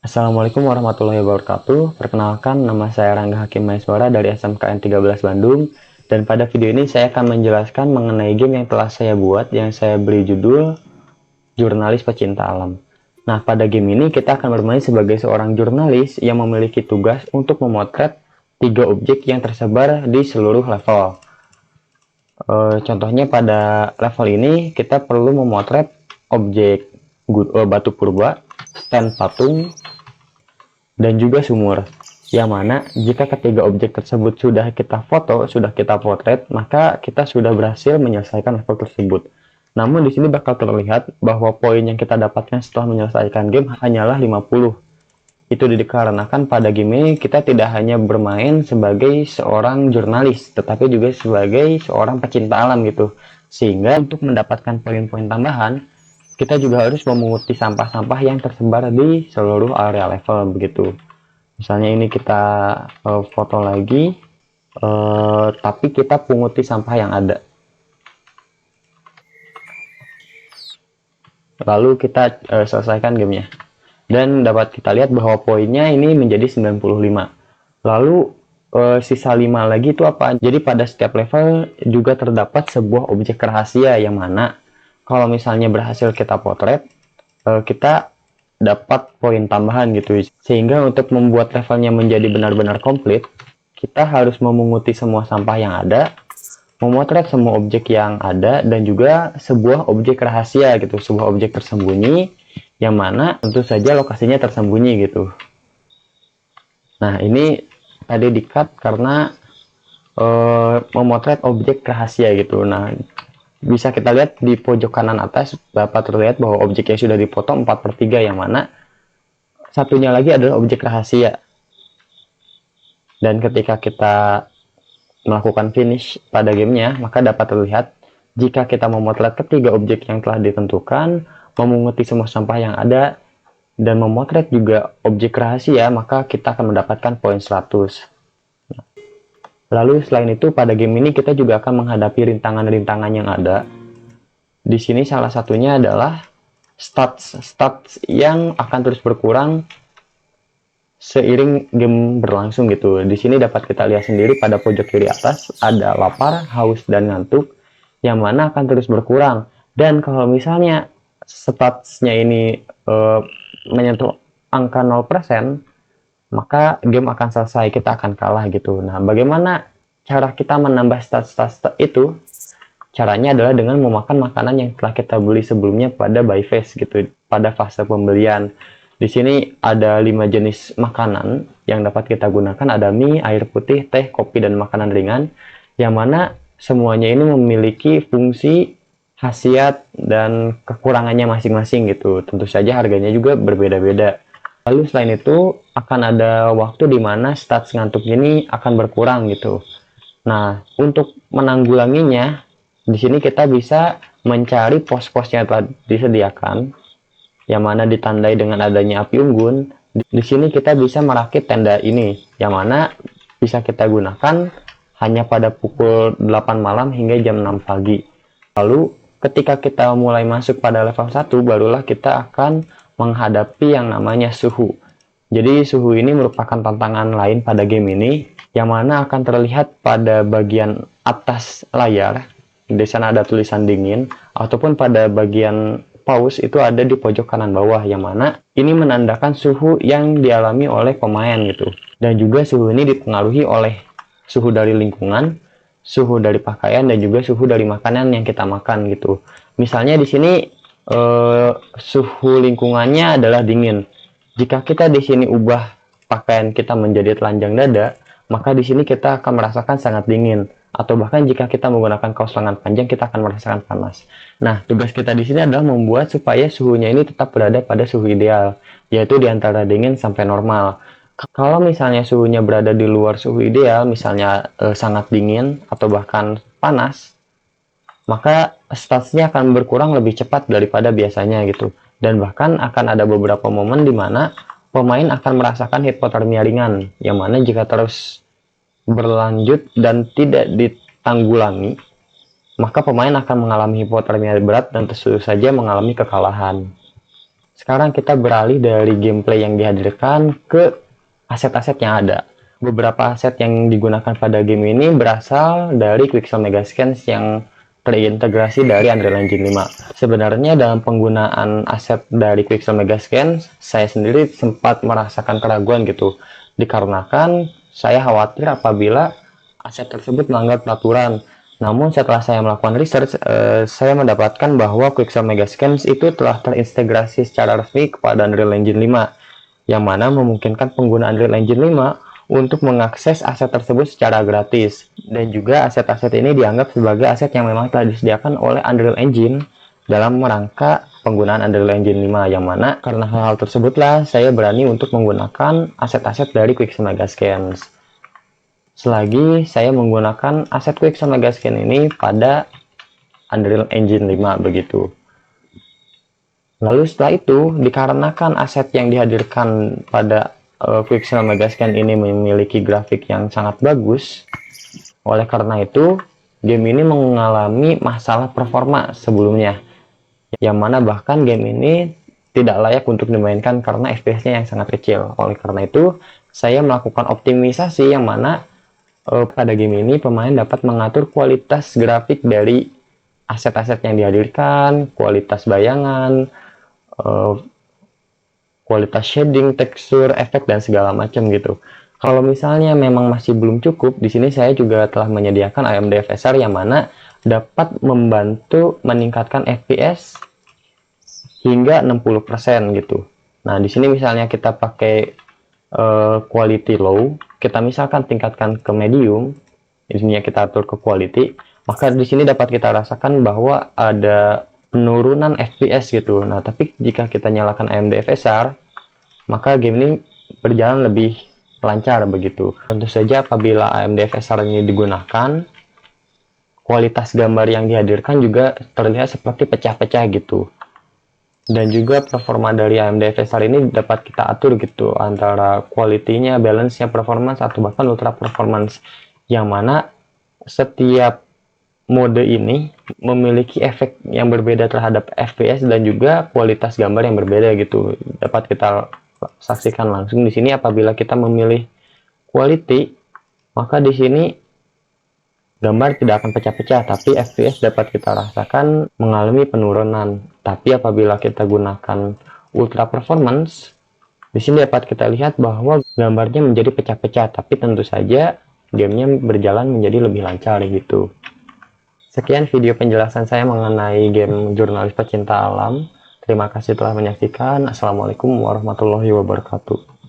Assalamualaikum warahmatullahi wabarakatuh. Perkenalkan, nama saya Rangga Hakim Maeswara dari SMKN 13 Bandung. Dan pada video ini saya akan menjelaskan mengenai game yang telah saya buat yang saya beri judul Jurnalis Pecinta Alam. Nah, pada game ini kita akan bermain sebagai seorang jurnalis yang memiliki tugas untuk memotret 3 objek yang tersebar di seluruh level. Contohnya pada level ini kita perlu memotret objek batu purba, stand patung, dan juga sumur, yang mana jika ketiga objek tersebut sudah kita foto, sudah kita potret, maka kita sudah berhasil menyelesaikan level tersebut. Namun di sini bakal terlihat bahwa poin yang kita dapatkan setelah menyelesaikan game hanyalah 50. Itu dikarenakan pada game ini kita tidak hanya bermain sebagai seorang jurnalis, tetapi juga sebagai seorang pecinta alam gitu. Sehingga untuk mendapatkan poin-poin tambahan, kita juga harus memunguti sampah-sampah yang tersebar di seluruh area level begitu. Misalnya ini kita foto lagi, tapi kita punguti sampah yang ada. Lalu kita selesaikan gamenya. Dan dapat kita lihat bahwa poinnya ini menjadi 95. Lalu sisa 5 lagi itu apa? Jadi pada setiap level juga terdapat sebuah objek rahasia yang mana kalau misalnya berhasil kita potret, kita dapat poin tambahan gitu. Sehingga untuk membuat levelnya menjadi benar-benar komplit, kita harus memunguti semua sampah yang ada, memotret semua objek yang ada, dan juga sebuah objek rahasia gitu, sebuah objek tersembunyi yang mana tentu saja lokasinya tersembunyi gitu. Nah, ini tadi di-cut karena memotret objek rahasia gitu. Nah, bisa kita lihat di pojok kanan atas dapat terlihat bahwa objek yang sudah dipotong 4/3, yang mana satunya lagi adalah objek rahasia. Dan ketika kita melakukan finish pada gamenya, maka dapat terlihat jika kita memotret ketiga objek yang telah ditentukan, memunguti semua sampah yang ada, dan memotret juga objek rahasia, maka kita akan mendapatkan poin 100. Lalu selain itu pada game ini kita juga akan menghadapi rintangan-rintangan yang ada. Di sini salah satunya adalah stats yang akan terus berkurang seiring game berlangsung gitu. Di sini dapat kita lihat sendiri pada pojok kiri atas ada lapar, haus, dan ngantuk yang mana akan terus berkurang. Dan kalau misalnya statsnya ini menyentuh angka 0%, maka game akan selesai, kita akan kalah gitu. Nah, bagaimana cara kita menambah stats itu? Caranya adalah dengan memakan makanan yang telah kita beli sebelumnya pada buy phase gitu, pada fase pembelian. Di sini ada 5 jenis makanan yang dapat kita gunakan, ada mie, air putih, teh, kopi, dan makanan ringan, yang mana semuanya ini memiliki fungsi, khasiat, dan kekurangannya masing-masing gitu. Tentu saja harganya juga berbeda-beda. Lalu selain itu akan ada waktu di mana stats ngantuk ini akan berkurang gitu. Nah, untuk menanggulanginya, di sini kita bisa mencari pos-pos yang telah disediakan, yang mana ditandai dengan adanya api unggun. Di sini kita bisa merakit tenda ini, yang mana bisa kita gunakan hanya pada pukul 8 malam hingga jam 6 pagi. Lalu ketika kita mulai masuk pada level 1, barulah kita akan menghadapi yang namanya suhu. Jadi suhu ini merupakan tantangan lain pada game ini, yang mana akan terlihat pada bagian atas layar. Di sana ada tulisan dingin, ataupun pada bagian pause itu ada di pojok kanan bawah, yang mana ini menandakan suhu yang dialami oleh pemain gitu. Dan juga suhu ini dipengaruhi oleh suhu dari lingkungan, suhu dari pakaian, dan juga suhu dari makanan yang kita makan gitu. Misalnya di sini suhu lingkungannya adalah dingin. Jika kita di sini ubah pakaian kita menjadi telanjang dada, maka di sini kita akan merasakan sangat dingin. Atau bahkan jika kita menggunakan kaos lengan panjang, kita akan merasakan panas. Nah, tugas kita di sini adalah membuat supaya suhunya ini tetap berada pada suhu ideal, yaitu di antara dingin sampai normal. Kalau misalnya suhunya berada di luar suhu ideal, misalnya sangat dingin atau bahkan panas, maka statsnya akan berkurang lebih cepat daripada biasanya gitu. Dan bahkan akan ada beberapa momen di mana pemain akan merasakan hipotermia ringan, yang mana jika terus berlanjut dan tidak ditanggulangi, maka pemain akan mengalami hipotermia berat dan tentu saja mengalami kekalahan. Sekarang kita beralih dari gameplay yang dihadirkan ke aset-aset yang ada. Beberapa aset yang digunakan pada game ini berasal dari Quixel Megascans yang terintegrasi dari Unreal Engine 5. Sebenarnya dalam penggunaan aset dari Quixel Megascans, saya sendiri sempat merasakan keraguan gitu. Dikarenakan saya khawatir apabila aset tersebut melanggar peraturan. Namun setelah saya melakukan research, saya mendapatkan bahwa Quixel Megascans itu telah terintegrasi secara resmi kepada Unreal Engine 5, yang mana memungkinkan pengguna Unreal Engine 5 untuk mengakses aset tersebut secara gratis. Dan juga aset-aset ini dianggap sebagai aset yang memang telah disediakan oleh Unreal Engine dalam rangka penggunaan Unreal Engine 5, yang mana karena hal-hal tersebutlah saya berani untuk menggunakan aset-aset dari Quixel Megascans. Selagi saya menggunakan aset Quixel Megascans ini pada Unreal Engine 5 begitu. Lalu setelah itu, dikarenakan aset yang dihadirkan pada Quixel Megascans ini memiliki grafik yang sangat bagus, oleh karena itu game ini mengalami masalah performa sebelumnya, yang mana bahkan game ini tidak layak untuk dimainkan karena FPS-nya yang sangat kecil. Oleh karena itu, saya melakukan optimisasi yang mana pada game ini pemain dapat mengatur kualitas grafik dari aset-aset yang dihadirkan, kualitas bayangan, kualitas shading, tekstur, efek, dan segala macam gitu. Kalau misalnya memang masih belum cukup, di sini saya juga telah menyediakan AMD FSR yang mana dapat membantu meningkatkan FPS hingga 60% gitu. Nah, di sini misalnya kita pakai quality low, kita misalkan tingkatkan ke medium, di sini kita atur ke quality, maka di sini dapat kita rasakan bahwa ada penurunan FPS gitu. Nah, tapi jika kita nyalakan AMD FSR, maka game ini berjalan lebih lancar begitu. Tentu saja apabila AMD FSR ini digunakan, kualitas gambar yang dihadirkan juga terlihat seperti pecah-pecah gitu. Dan juga performa dari AMD FSR ini dapat kita atur gitu, antara quality-nya, balance-nya, performance, atau bahkan ultra performance, yang mana setiap mode ini memiliki efek yang berbeda terhadap FPS dan juga kualitas gambar yang berbeda gitu. Dapat kita saksikan langsung di sini apabila kita memilih quality, maka di sini gambar tidak akan pecah-pecah, tapi FPS dapat kita rasakan mengalami penurunan. Tapi apabila kita gunakan ultra performance, di sini dapat kita lihat bahwa gambarnya menjadi pecah-pecah, tapi tentu saja gamenya berjalan menjadi lebih lancar gitu. Sekian video penjelasan saya mengenai game Jurnalis Pecinta Alam. Terima kasih telah menyaksikan. Assalamualaikum warahmatullahi wabarakatuh.